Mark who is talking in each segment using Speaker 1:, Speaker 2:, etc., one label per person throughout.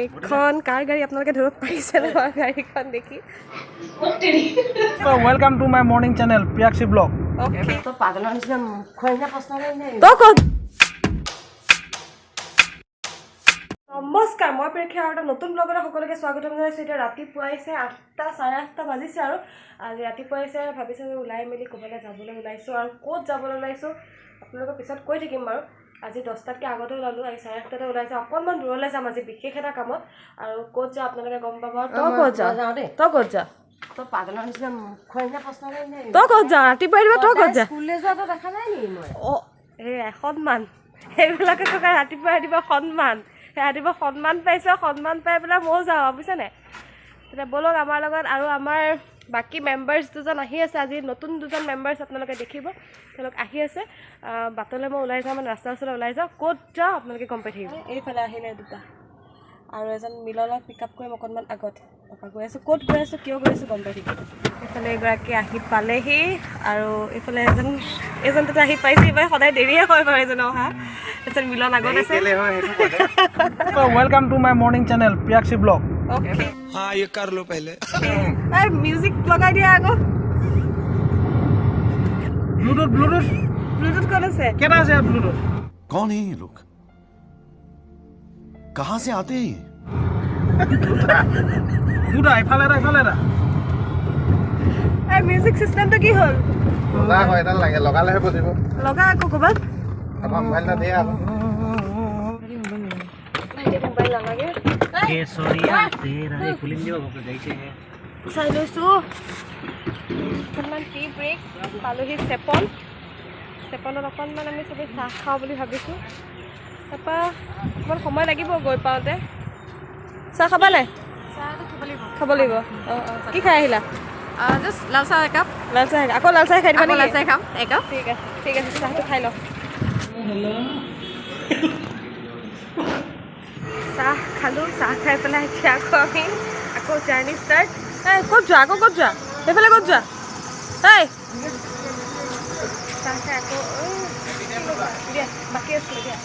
Speaker 1: এইখন কাৰ গাড়ী আপোনালোকে ধৰিব পাৰিছে ন গাড়ীখন দেখি
Speaker 2: So welcome to my morning channel Piaksi Vlog.
Speaker 1: Okay.
Speaker 3: তো পাগলৰ নিচিনা মুখৰ নিচিনা প্ৰশ্ন নাই
Speaker 1: তই ক'ত নমস্কাৰ মই প্ৰেক্ষা আৰু এটা নতুন ব্লগলৈ সকলোকে স্বাগতম জনাইছোঁ এতিয়া ৰাতিপুৱা আহিছে 8টা 8:30 বাজিছে আৰু আজি ৰাতিপুৱা আহিছে ভাবিছোঁ ওলাই মেলি ক'বলৈ যাবলৈ ওলাইছোঁ আৰু ক'ত যাবলৈ ওলাইছোঁ আপোনালোকৰ পিছত কৈ থাকিম বাৰু আজি 10টাতকৈ আগতে ওলালোঁ আজি 8:30তে ওলাইছোঁ অকণমান দূৰলৈ যাম আজি বিশেষ এটা কামত আৰু ক'ত যাওঁ আপোনালোকে গম পাব তই ক'ত যাওঁ দেই তই ক'ত যা
Speaker 3: তো পাগলৰ নিচিনা মুখৰ নিচিনা প্ৰশ্ন নাই
Speaker 1: তই ক'ত যা ৰাতিপুৱা আহিবা তই ক'ত যা
Speaker 3: স্কুললৈ যোৱাটো দেখা নাই নেকি মই
Speaker 1: অঁ এই সন্মান সেইবিলাকে থকা ৰাতিপুৱা সন্মান ৰাতিপুৱা সন্মান পাইছোঁ সন্মান পাই পেলাই ময়ো যাওঁ বুজিছেনে তেতিয়া ব'লক আমাৰ লগত আৰু আমাৰ বাকী মেম্বাৰ্ছ দুজন আহি আছে আজি নতুন দুজন মেম্বাৰ্ছ আপোনালোকে দেখিব তেওঁলোক আহি আছে বাটলৈ মই ওলাই যাওঁ মানে ৰাস্তাৰ ওচৰলৈ ওলাই যাওঁ ক'ত যাওঁ আপোনালোকে গম পাই থাকিব এইফালে আহিলে দুটা আৰু এজন মিলনক পিক আপ কৰিম অকণমান আগত তাৰপৰা গৈ আছোঁ ক'ত গৈ আছোঁ কিয় গৈ আছোঁ গম পাই থাকিব এইফালে এগৰাকী আহি পালেহি আৰু এইফালে এজন তাতে আহি পাইছে এইবাৰ সদায় দেৰিয়ে হয় বাৰু এজন অহা তাৰপিছত মিলন আগত আছে
Speaker 2: So welcome to my morning channel Piaksi Vlog.
Speaker 1: Okay
Speaker 4: हाँ ये कर लो पहले
Speaker 1: अरे म्यूजिक लगा दिया आगो
Speaker 2: Bluetooth
Speaker 1: ब्लूटूथ कौन से
Speaker 2: केटा আছে Bluetooth?
Speaker 4: कौन है ये लोग कहाँ से आते हैं
Speaker 2: দুটা ইফালে ৰা
Speaker 1: अरे म्यूजिक सिस्टम तो की होल
Speaker 5: লগা হয় এটা লাগে লগালেহে বুজিব
Speaker 1: लगा आगो कोबल
Speaker 5: আমাৰ মোবাইলটা দিয়া আকৌ
Speaker 1: भाई मोबाइल लगा
Speaker 2: কেশৰিয়া তেৰা এই ফুলিম দিব গপ যাইছে
Speaker 1: চাই লৈছো অকণমান টি ব্ৰেক পালোহি চেপনত অকণমান আমি চবেই চাহ খাওঁ বুলি ভাবিছোঁ তাৰপৰা অকণমান সময় লাগিব গৈ পাওঁতে চাহ খাবা নাই খাব লাগিব অঁ অঁ কি খাই আহিলা
Speaker 3: জাষ্ট লাল চাহ একাপ
Speaker 1: লাল চাহ আকৌ লাল চাহ খাই দিবা
Speaker 3: লাল
Speaker 1: নেকি
Speaker 3: চাহ খাম একাপ
Speaker 1: ঠিক আছে চাহটো খাই লওঁ চাহ খালোঁ চাহ খাই পেলাই এতিয়া আকৌ জাৰ্ণি ষ্টাৰ্ট এই ক'ত যোৱা ক'ত যোৱা সেইফালে ক'ত যোৱা এই চাহ খাই আকৌ দিয়া বাকী আছিলে দিয়া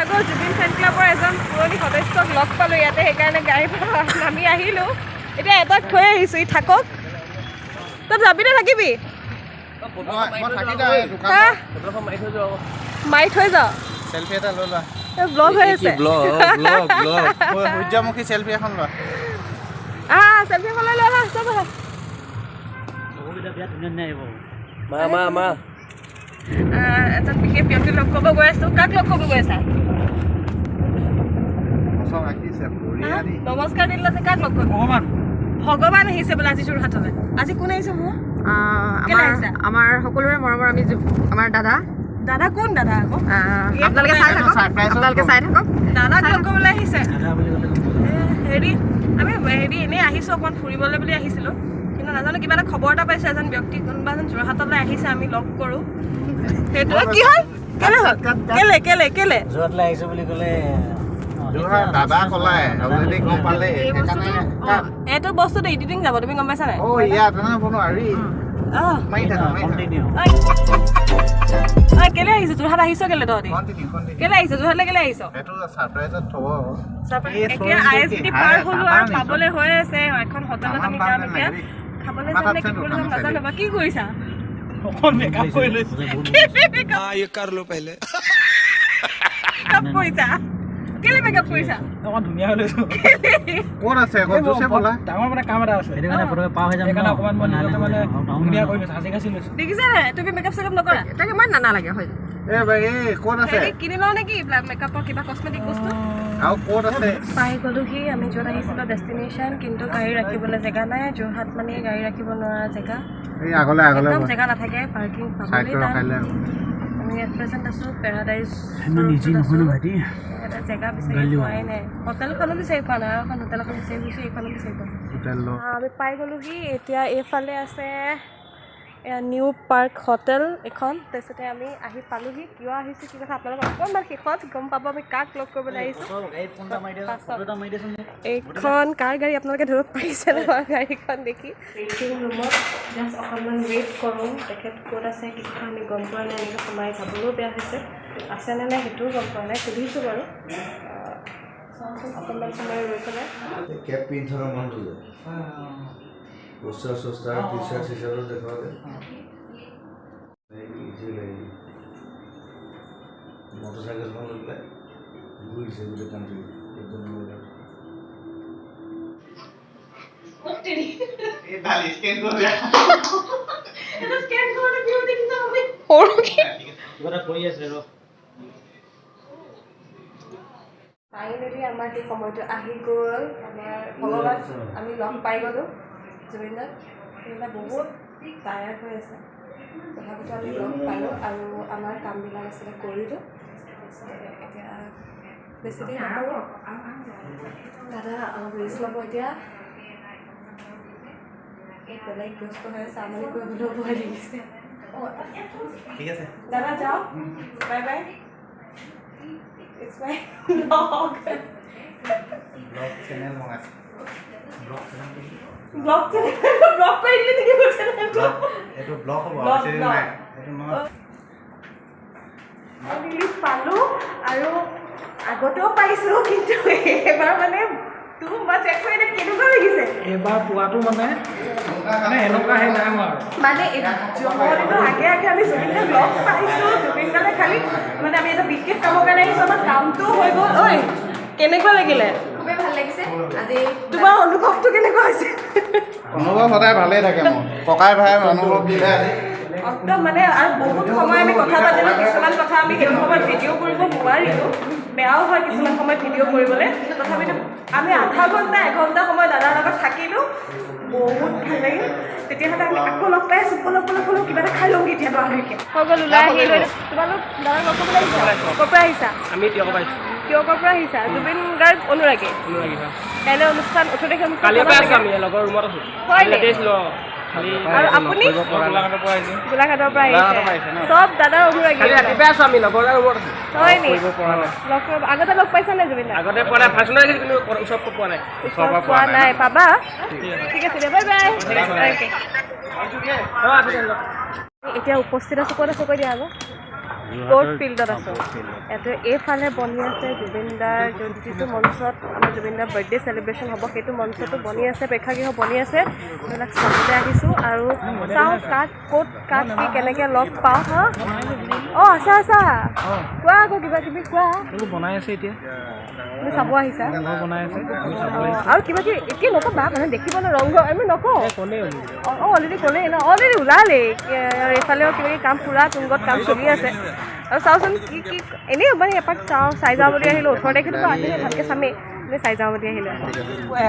Speaker 1: আকৌ জুবিন ফেন ক্লাবৰ এজন পুৰণি সদস্যক লগ পালোঁ ইয়াতে সেইকাৰণে গাড়ীৰ পৰা নামি আহিলোঁ এতিয়া এটাক থৈ আহিছোঁ ই থাকক তই যাবি নে থাকিবি মাৰি থৈ যাওঁ
Speaker 5: চেলফি এটা লৈ লোৱা
Speaker 1: ব্লগ হৈ আছে
Speaker 5: সূৰ্যমুখী চেলফি এখন লোৱা
Speaker 1: চেলফি এখন লৈ লোৱা চব এজন বিশেষ ব্যক্তি লগ কৰিব গৈ আছোঁ কাক লগ কৰিব গৈ আছা
Speaker 5: চব ৰাখিছে বঢ়িয়া দেই
Speaker 1: নমস্কাৰ দিলে যে কাক লগ কৰিব ভগৱান আহিছে বোলে আজি যোৰহাটলৈ আজি কোন আহিছে মোৰ
Speaker 3: আমাৰ সকলোৰে মৰমৰ আমি আমাৰ দাদা
Speaker 1: কোন দাদা আকৌ
Speaker 3: আপোনালোকে চাই থাকক
Speaker 1: দাদাক লগ কৰিবলৈ আহিছে হেৰি আমি এনেই আহিছোঁ অকণমান ফুৰিবলৈ বুলি আহিছিলোঁ কিন্তু নাজানো কিবা এটা খবৰ এটা পাইছোঁ এজন ব্যক্তি কোনোবা এজন যোৰহাটলৈ আহিছে আমি লগ কৰোঁ সেইটো কি হ'ল কেলে
Speaker 2: যোৰহাটলৈ আহিছো বুলি ক'লে
Speaker 5: দাদা কলাই অলৰেডি গম পালে
Speaker 1: এইটো বস্তুটো এডিটিং যাব তুমি গম পাইছা নাই
Speaker 5: ইয়াত বনো আৰু মাৰি থাকা
Speaker 1: কেলে আহিছ যোৰহাট আহিছ কেলে তহঁতি কেলে আহিছ যোৰহাটলৈ কেলে আহিছ
Speaker 5: এইটো ছাৰপ্ৰাইজত থ'ব
Speaker 1: এতিয়া ISBT পাৰ হ'লো আৰু খাবলৈ হৈ আছে এখন হোটেলত আমি যাম এতিয়া খাবলৈ যাম নে কি কৰিবলৈ যাম নাজানো বা কি কৰিছা
Speaker 2: অকণ মেকআপ কৰি লৈছো
Speaker 4: हाँ ये कर लो पहले
Speaker 1: মেকআপ কৰিছা কেলে মেকআপ কৰিছা
Speaker 2: অকণ ধুনীয়া হৈ লৈছো
Speaker 5: ক'ত আছে আকৌ জোচে বলা
Speaker 2: ডাঙৰ মানে কাম এটা আছে সেইটো কাৰণে পটকে পাৰ হৈ যাম সেইকাৰণে অকণমান মই নিজকে মানে ধুনীয়া কৰি লৈছো সাজি কাচি লৈছো
Speaker 1: দেখিছা নে তুমি মেকআপ চেকআপ নকৰা
Speaker 3: তাকে মই নালাগে হয়
Speaker 5: ভাই ক'ত আছে
Speaker 1: কিনি লওঁ নেকি এইবিলাক মেকআপৰ কিবা কচমেটিক বস্তু
Speaker 5: আৰু ক'ত আছে
Speaker 1: পাই গ'লোহি আমি য'ত আহিছিলোঁ ডেষ্টিনেশ্যন কিন্তু গাড়ী ৰাখিবলৈ জেগা নাই যোৰহাট মানে গাড়ী ৰাখিব নোৱাৰা জেগা
Speaker 5: এই আগলৈ
Speaker 1: একদম জেগা নাথাকে পাৰ্কিং পাবলৈ টান আমি এট প্ৰেজেণ্ট আছোঁ পেৰাডাইজ এটা জেগা বিচাৰি পোৱাই নাই হোটেলখনো বিচাৰি পোৱা নাই আৰু এখন হোটেল এখন বিচাৰি গৈছোঁ এইখনো বিচাৰি পোৱা
Speaker 5: হোটেল
Speaker 1: আমি পাই গ'লোহি এতিয়া এইফালে আছে এয়া নিউ পাৰ্ক হোটেল এখন তাৰপিছতে আমি আহি পালোহি কিয় আহিছোঁ কি কথা আপোনালোকক অকণমান শেষত গম পাব আমি কাক লগ কৰিবলৈ আহিছোঁ এইখন কাৰ গাড়ী আপোনালোকে ধৰিব পাৰিছে নহয় গাড়ীখন দেখি ৱেইটিং ৰুমত জাষ্ট অকণমান ৱেইট কৰোঁ তেখেত ক'ত আছে কি কথা আমি গম পোৱা নাই এনেকৈ সোমাই যাবলৈও বেয়া হৈছে আছেনে নাই সেইটোও গম পোৱা নাই সুধিছোঁ বাৰু চাওঁচোন অকণমান সময় ৰৈ পেলাই
Speaker 6: কেপ পিন্ধৰ মনটো যায় পোষ্টাৰ চোষ্টাৰ টি চাৰ্ট চি চাৰ্টত দেখুৱালে মটৰচাইকেলখন লৈ পেলাই ঘূৰিছে গোটেই কাণ্ট্ৰি
Speaker 1: ফাইনেলি আমাৰ সেই সময়টো আহি গ'ল আমাৰ ভগৱান আমি লগ পাই গ'লোঁ জুবিনদাক জুবিনদা বহুত টায়াৰ্ড হৈ আছে তথাপিতো আমি লগ পালোঁ আৰু আমাৰ কামবিলাক আছিলে কৰিলোঁ এতিয়া বেছি দেৰি নকৰোঁ দাদা অলপ ৰেষ্ট ল'ব এতিয়া বেলেগ ব্যস্ত হৈ আছে আমনি কৰিবলৈও ভয় লাগিছে
Speaker 2: ঠিক আছে
Speaker 1: দাদা যাওক bye bye It's my vlog.
Speaker 2: Vlog channel মঙাইছে
Speaker 1: Vlog channel. Vlog কৰিলে নেকি মোৰ চেনেলটো?
Speaker 2: এইটো ব্লগ হ'ব
Speaker 1: Vlog,
Speaker 2: চেনেল
Speaker 1: vlog.
Speaker 2: নাই এইটো নহয়
Speaker 1: আমি পালোঁ আৰু আগতেও পাইছোঁ কিন্তু এবাৰ মানে তোৰ মই চেক কৰি কেনেকুৱা লাগিছে
Speaker 2: এইবাৰ পোৱাটো মানে এনেকুৱা সেই নাই হোৱা
Speaker 1: মানে জন্মদিনৰ আগে আগে আমি জুবিনদাক লগ পাইছোঁ জুবিনদালে খালি মানে আমি এটা বিশেষ কামৰ কাৰণে আহিছোঁ আমাৰ কামটোও হৈ গ'ল ঐ কেনেকুৱা লাগিলে
Speaker 3: খুবেই ভাল লাগিছে আজি
Speaker 1: তোমাৰ অনুভৱটো কেনেকুৱা হৈছে
Speaker 5: অনুভৱ সদায় ভালেই থাকে মোৰ ককাই ভাই অনুভৱ দিলে
Speaker 1: একদম মানে আৰু বহুত সময় আমি কথা পাতিলোঁ কিছুমান কথা আমি সেইটো সময়ত ভিডিঅ' কৰিব নোৱাৰিলোঁ বেয়াও হয় কিছুমান সময়ত ভিডিঅ' কৰিবলৈ তথাপিতো আমি আধা ঘণ্টা এঘণ্টা সময় দাদাৰ লগত থাকিলোঁ বহুত ভাল লাগিল তেতিয়াহ'লে আমি আকৌ লগ পাই আছোঁ বলক কিবা এটা খাই লওঁগৈ এতিয়া বাহিৰকৈ হৈ গ'ল ওলাই আহিলোঁ তোমালোক দাদাক লগ কৰিবলৈ আহিছা ক'ৰ পৰা আহিছা
Speaker 2: আমি তিয়কৰ পাইছোঁ
Speaker 1: কিয়কৰ পৰা আহিছা জুবিন গাৰ্গ অনুৰাগী কাইলৈ অনুষ্ঠান 18 তাৰিখে
Speaker 7: কালিৰ পৰা আছোঁ আমি লগৰ ৰুমত আছোঁ
Speaker 1: হয় নি?
Speaker 7: লৈছিলোঁ
Speaker 1: আৰু আপুনি
Speaker 7: গোলাঘাটৰ পৰা আহিছোঁ
Speaker 1: গোলাঘাটৰ পৰা আহিছে চব দাদাৰ অনুৰাগী
Speaker 7: কালি ৰাতিপুৱাই আছোঁ আমি লগৰ ৰুমত আছোঁ
Speaker 1: হয় নি
Speaker 7: পৰা নাই
Speaker 1: আগতে লগ পাইছা নে জুবিন দাক
Speaker 7: আগতে পোৱা নাই ফাংচন আহিছিল কিন্তু ওচৰত পোৱা নাই
Speaker 1: ওচৰত পোৱা নাই পাবা ঠিক আছে দিয়া বাই বাই এতিয়া উপস্থিত আছোঁ ক'ত আছোঁ কৈ দিয়া আকৌ স্পৰ্ট ফিল্ডত আছোঁ ইয়াতে এইফালে বনি আছে জুবিনদাৰ যিটো মঞ্চত আমাৰ জুবিনদাৰ বাৰ্থডে চেলিব্ৰেশ্যন হ'ব সেইটো মঞ্চটো বনি আছে প্ৰেক্ষাগৃহ বনি আছে সেইবিলাক চাবলৈ আহিছোঁ আৰু চাওঁ কাক ক'ত কাক কি কেনেকৈ লগ পাওঁ হা অঁ আছা কোৱা আকৌ কিবা কিবি কোৱা
Speaker 2: এইবোৰ বনাই আছে এতিয়া
Speaker 1: তুমি চাব আহিছা
Speaker 2: বনাই আছে
Speaker 1: আৰু কিবা কিবি এতিয়া নক'বা মানে দেখিব ন ৰংঘৰ আমি নকওঁ
Speaker 2: ক'লেই
Speaker 1: অঁ অলৰেডি ক'লেই ন অলৰেডি ওলালেই এইফালেও কিবা কিবি কাম পুৰা তুংগত কাম চলি আছে আৰু চাওঁচোন কি এনেই মানে এপাক চাই যাওঁ বুলি আহিলোঁ 18 তাৰিখেতো আহিলে ভালকৈ চামেই এনেই চাই যাওঁ বুলি আহিলোঁ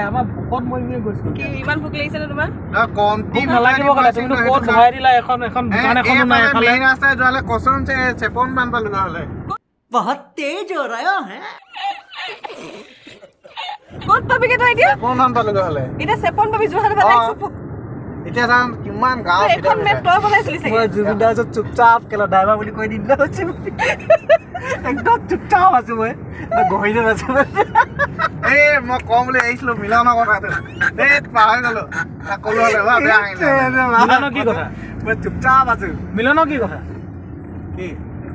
Speaker 2: আমাৰ ভোকত মই গৈছোঁ
Speaker 1: কি ইমান ভোক লাগিছেনে তোমাৰ
Speaker 5: কমটি
Speaker 2: নালাগিব ক'লে তুমি ক'ত ভৰাই দিলা এখন দোকান এখনো নাই এফালে
Speaker 5: মেইন ৰাস্তায় যোৱালে কচম চেপন মান পালোঁ নহ'লে
Speaker 1: ক'ত পাবিগৈ তই এতিয়া
Speaker 5: চেপন মান পালোঁ নহ'লে
Speaker 1: এতিয়া চেপন পাবি যোৰহাট পালে
Speaker 5: এতিয়া চাম কিমান গাঁও
Speaker 1: এখন মেপ তই বনাইছিলি চাগে
Speaker 2: জুবিনদাৰ ওচৰত চুপচাপ কেলা ড্ৰাইভাৰ বুলি কৈ দিলে একদম চুপচাপ আছোঁ মই গহীনত আছোঁ
Speaker 5: এই মই কম বুলি আহিছিলোঁ মিলনৰ কথাটো এই পাহৰি গ'লোঁ ক'লো হ'লে বেয়া আহিলে
Speaker 2: মিলনৰ কি কথা
Speaker 5: মই চুপচাপ আছোঁ
Speaker 2: মিলনৰ কি কথা
Speaker 5: কি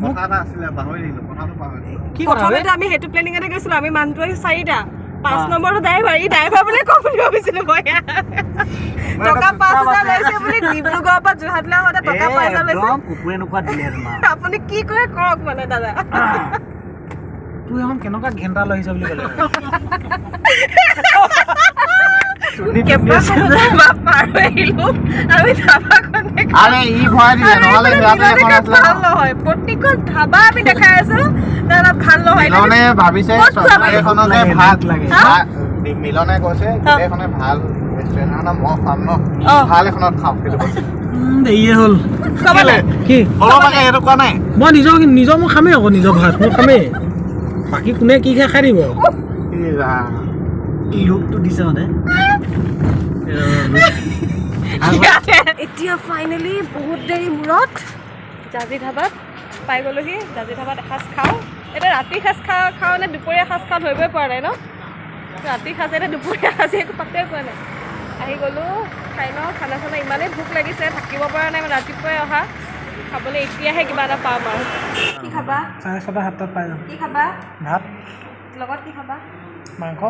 Speaker 5: কথা এটা আছিলে পাহৰি দিলোঁ কথাটো পাহৰি
Speaker 2: কি কথা
Speaker 1: প্ৰথমতে আমি সেইটো প্লেনিঙতে গৈছিলোঁ আমি মানুহটো আহি 4টা 5 নম্বৰটো ড্ৰাইভাৰ ই ড্ৰাইভাৰ বুলি ক'ম বুলি ভাবিছিলোঁ মই টকা 5,000 লৈছে বুলি ডিব্ৰুগড়ৰ পৰা যোৰহাটলৈ আহোঁতে টকা 5,000 লৈছে
Speaker 2: কুকুৰে নোখোৱা দিলে তোমাৰ
Speaker 1: আপুনি কি কৰে কৰক মানে দাদা
Speaker 2: তোৰ এখন কেনেকুৱা ঘেণ্টা লৈ আহিছ বুলি ক'লে
Speaker 1: পাৰ হৈ আহিলোঁ আমি ধাবাখনে
Speaker 5: আৰে ই ভৰাই দিলে নহ'লে যোৱাতে এখন আছিলে
Speaker 1: ভাল নহয় প্ৰতিখন ধাবা আমি দেখাই আছোঁ দাদা ভাল নহয়
Speaker 5: মিলনে ভাবিছে
Speaker 1: ক'ত খোৱা
Speaker 5: এখনতে ভাত
Speaker 2: লাগে
Speaker 5: মিলনে কৈছে এখনে ভাল ৰেষ্টুৰেণ্ট এখন মই খাম ন ভাল এখনত খাম সেইটো কৈছে
Speaker 2: দেৰিয়ে হ'ল
Speaker 1: ক'বলৈ
Speaker 2: কি
Speaker 5: অলপ আগে সেইটো কোৱা নাই
Speaker 2: মই নিজৰ মই খামেই আকৌ নিজৰ ভাত মই খামেই বাকী কোনে কি খাই দিব লোকটো দিছে মানে
Speaker 1: এতিয়া ফাইনেলি বহুত দেৰি মূৰত জাজি ধাবাত পাই গ'লোহি। জাজি ধাবাত এসাঁজ খাওঁ। এতিয়া ৰাতি সাঁজ খাওঁ নে দুপৰীয়া সাঁজ খাওঁ ধৰিবই পৰা নাই ন। ৰাতি সাঁজ এতিয়া দুপৰীয়া সাঁজে একো পাত্তাই পোৱা নাই। আহি গ'লোঁ, খাই লওঁ। খানা চানা ইমানেই ভোক লাগিছে, থাকিব পৰা নাই। ৰাতিপুৱাই অহা, খাবলৈ এতিয়াহে কিবা এটা পাম আৰু। কি খাবা?
Speaker 2: 6:30 7টাত পাই যাম।
Speaker 1: কি খাবা?
Speaker 2: ভাত,
Speaker 1: লগত কি খাবা?
Speaker 2: মাংস।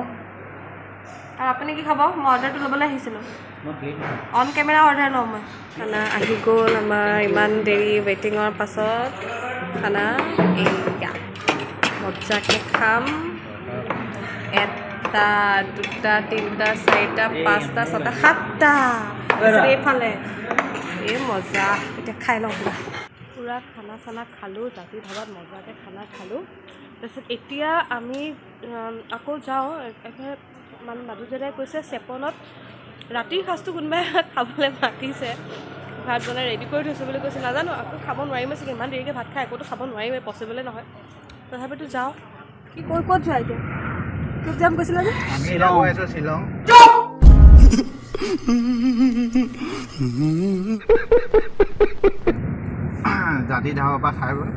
Speaker 1: আৰু আপুনি কি খাব? মই অৰ্ডাৰটো ল'বলৈ আহিছিলোঁ। অন কেমেৰা অৰ্ডাৰ লওঁ মই। খানা আহি গ'ল আমাৰ, ইমান দেৰি ৱেইটিঙৰ পাছত খানা এয়া মজাকৈ খাম। 1 2 3 4 5 6 7টা এইফালে। এই মজা। এতিয়া খাই লওঁ পূৰা খানা চানা খালোঁ। জাজি ধাবাত মজাকৈ খানা খালোঁ। তাৰপিছত এতিয়া আমি আকৌ যাওঁ। মাধুৰ্যদাই কৈছে চেপনত ৰাতিৰ সাঁজটো কোনোবাই খাবলৈ মাতিছে, ভাত বনাই ৰেডি কৰি থৈছোঁ বুলি কৈছে। নাজানো আকৌ খাব নোৱাৰিমে চাগে, ইমান দেৰিকৈ ভাত খাই আকৌতো খাব নোৱাৰিমে, পচিবলে নহয়। তথাপিতো যাওঁ। কি ক'ত যোৱা এতিয়া? ক'ত যাম কৈছিলা যে?
Speaker 5: শ্বিলং গৈ আছোঁ, শ্বিলং। জাতি ধাবাৰ পৰা খাই গ'ল।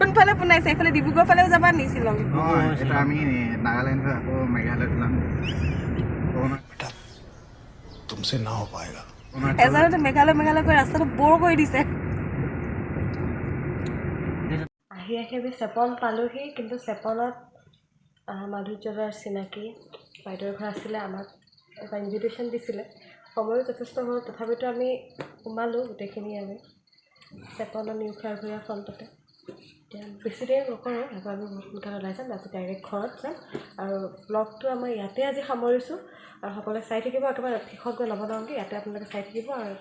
Speaker 1: কোনফালে পোনাইছে? এইফালে ডিব্ৰুগড় ফালেও যাবা নি শ্বিলং?
Speaker 5: হয়, এতিয়া আমি নাগালেণ্ড হৈ আকৌ মেঘালয়ত যাম।
Speaker 4: तुमसे ना हो पाएगा।
Speaker 1: এজনতে মেঘালয় কৰি ৰাস্তাটো বৰ কৰি দিছে। আহি আমি চেপন পালোহি, কিন্তু চেপনত মাধুৰ্যদাৰ চিনাকি বাইদেউৰ ঘৰ আছিলে। আমাক এটা ইনভিটেশ্যন দিছিলে, সময়ো যথেষ্ট হ'ল। তথাপিতো আমি সোমালোঁ গোটেইখিনি। আমি চেপনৰ নিউ খাৰঘৰীয়া ফ্ৰণ্টতে। এতিয়া বেছি দেৰি নকৰোঁ, এবাৰ আমি বহুত সোনকালে ওলাই যাম, তাৰপিছত ডাইৰেক্ট ঘৰত যাম। আৰু ব্লগটো আমাৰ ইয়াতে আজি সামৰিছোঁ। আৰু সকলোৱে চাই থাকিব, একেবাৰে শেষত গৈ নবনাওঁগৈ, ইয়াতে আপোনালোকে চাই থাকিব আৰু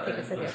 Speaker 1: ঠিক আছে দিয়ক।